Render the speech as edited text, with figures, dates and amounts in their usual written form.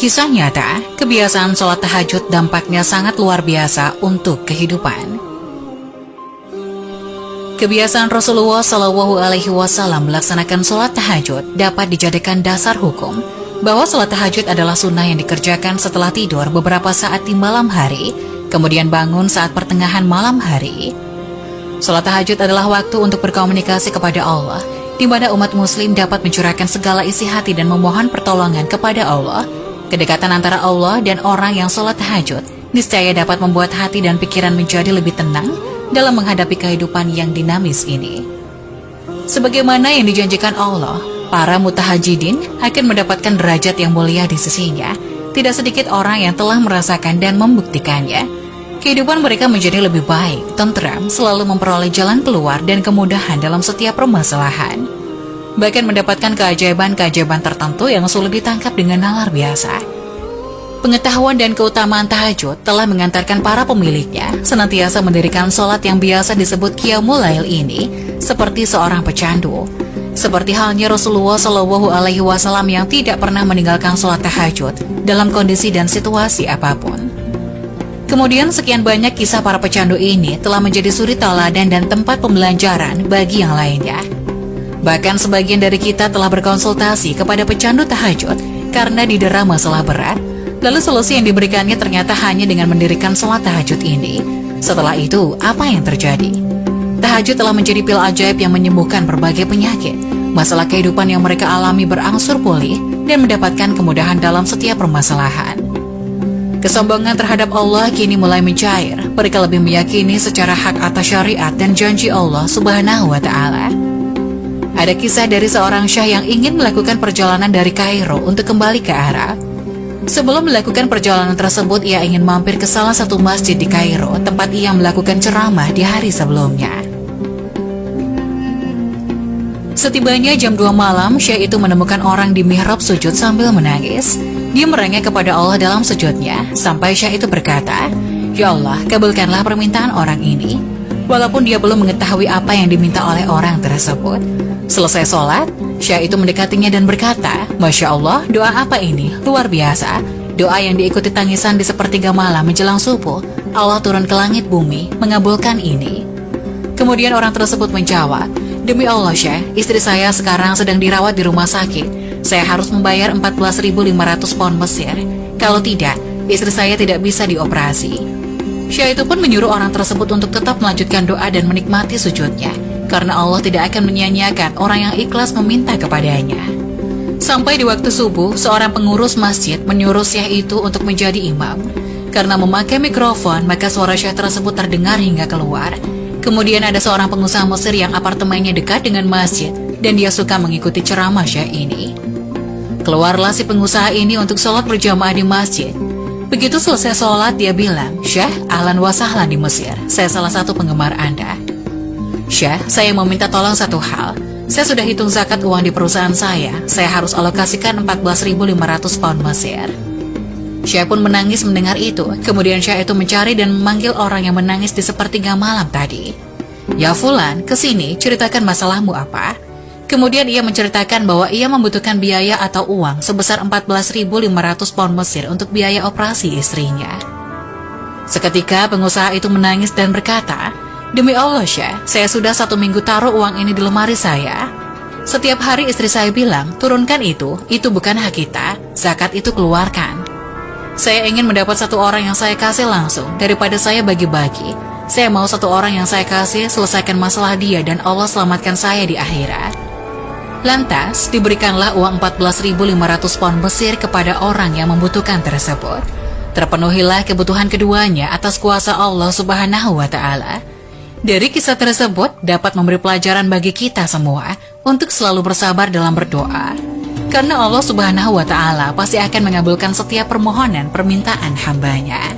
Kisah nyata, kebiasaan sholat tahajud dampaknya sangat luar biasa untuk kehidupan. Kebiasaan Rasulullah Shallallahu Alaihi Wasallam melaksanakan sholat tahajud dapat dijadikan dasar hukum bahwa sholat tahajud adalah sunnah yang dikerjakan setelah tidur beberapa saat di malam hari, kemudian bangun saat pertengahan malam hari. Sholat tahajud adalah waktu untuk berkomunikasi kepada Allah, di mana umat muslim dapat mencurahkan segala isi hati dan memohon pertolongan kepada Allah. Kedekatan antara Allah dan orang yang sholat tahajud niscaya dapat membuat hati dan pikiran menjadi lebih tenang dalam menghadapi kehidupan yang dinamis ini. Sebagaimana yang dijanjikan Allah, para mutahajidin akan mendapatkan derajat yang mulia di sisinya. Tidak sedikit orang yang telah merasakan dan membuktikannya. Kehidupan mereka menjadi lebih baik, tentram, selalu memperoleh jalan keluar dan kemudahan dalam setiap permasalahan. Bahkan mendapatkan keajaiban-keajaiban tertentu yang sulit ditangkap dengan nalar biasa. Pengetahuan dan keutamaan tahajud telah mengantarkan para pemiliknya senantiasa mendirikan sholat yang biasa disebut Qiyamul Lail ini seperti seorang pecandu. Seperti halnya Rasulullah Shallallahu Alaihi Wasallam yang tidak pernah meninggalkan sholat tahajud dalam kondisi dan situasi apapun. Kemudian sekian banyak kisah para pecandu ini telah menjadi suri teladan dan tempat pembelajaran bagi yang lainnya. Bahkan sebagian dari kita telah berkonsultasi kepada pecandu tahajud karena didera masalah berat. Lalu solusi yang diberikannya ternyata hanya dengan mendirikan sholat tahajud ini. Setelah itu, apa yang terjadi? Tahajud telah menjadi pil ajaib yang menyembuhkan berbagai penyakit. Masalah kehidupan yang mereka alami berangsur pulih dan mendapatkan kemudahan dalam setiap permasalahan. Kesombongan terhadap Allah kini mulai mencair. Mereka lebih meyakini secara hak atas syariat dan janji Allah Subhanahu wa Ta'ala. Ada kisah dari seorang syah yang ingin melakukan perjalanan dari Kairo untuk kembali ke Arab. Sebelum melakukan perjalanan tersebut, ia ingin mampir ke salah satu masjid di Kairo, tempat ia melakukan ceramah di hari sebelumnya. Setibanya jam 2 malam, syah itu menemukan orang di mihrab sujud sambil menangis. Dia merengek kepada Allah dalam sujudnya, sampai syah itu berkata, "Ya Allah, kabulkanlah permintaan orang ini." Walaupun dia belum mengetahui apa yang diminta oleh orang tersebut. Selesai sholat, syah itu mendekatinya dan berkata, "Masya Allah, doa apa ini? Luar biasa. Doa yang diikuti tangisan di sepertiga malam menjelang subuh. Allah turun ke langit bumi, mengabulkan ini." Kemudian orang tersebut menjawab, "Demi Allah syah, istri saya sekarang sedang dirawat di rumah sakit. Saya harus membayar 14.500 pound Mesir. Kalau tidak, istri saya tidak bisa dioperasi." Syah itu pun menyuruh orang tersebut untuk tetap melanjutkan doa dan menikmati sujudnya. Karena Allah tidak akan menyia-nyiakan orang yang ikhlas meminta kepadanya. Sampai di waktu subuh, seorang pengurus masjid menyuruh syah itu untuk menjadi imam. Karena memakai mikrofon, maka suara syah tersebut terdengar hingga keluar. Kemudian ada seorang pengusaha Mesir yang apartemennya dekat dengan masjid, dan dia suka mengikuti ceramah syah ini. Keluarlah si pengusaha ini untuk sholat berjamaah di masjid. Begitu selesai sholat, dia bilang, "Syah, ahlan wa sahlan di Mesir. Saya salah satu penggemar Anda. Syah, saya mau minta tolong satu hal. Saya sudah hitung zakat uang di perusahaan saya. Saya harus alokasikan 14.500 pound Mesir." Syah pun menangis mendengar itu. Kemudian Syah itu mencari dan memanggil orang yang menangis di sepertiga malam tadi. "Ya Fulan, kesini, ceritakan masalahmu apa?" Kemudian ia menceritakan bahwa ia membutuhkan biaya atau uang sebesar 14.500 pound Mesir untuk biaya operasi istrinya. Seketika pengusaha itu menangis dan berkata, "Demi Allah Syah, saya sudah 1 minggu taruh uang ini di lemari saya. Setiap hari istri saya bilang, turunkan itu bukan hak kita, zakat itu keluarkan. Saya ingin mendapat satu orang yang saya kasih langsung, daripada saya bagi-bagi. Saya mau satu orang yang saya kasih selesaikan masalah dia dan Allah selamatkan saya di akhirat." Lantas, diberikanlah uang 14.500 pound Mesir kepada orang yang membutuhkan tersebut. Terpenuhilah kebutuhan keduanya atas kuasa Allah Subhanahu wa Ta'ala. Dari kisah tersebut dapat memberi pelajaran bagi kita semua untuk selalu bersabar dalam berdoa. Karena Allah Subhanahu wa Ta'ala pasti akan mengabulkan setiap permohonan permintaan hambanya.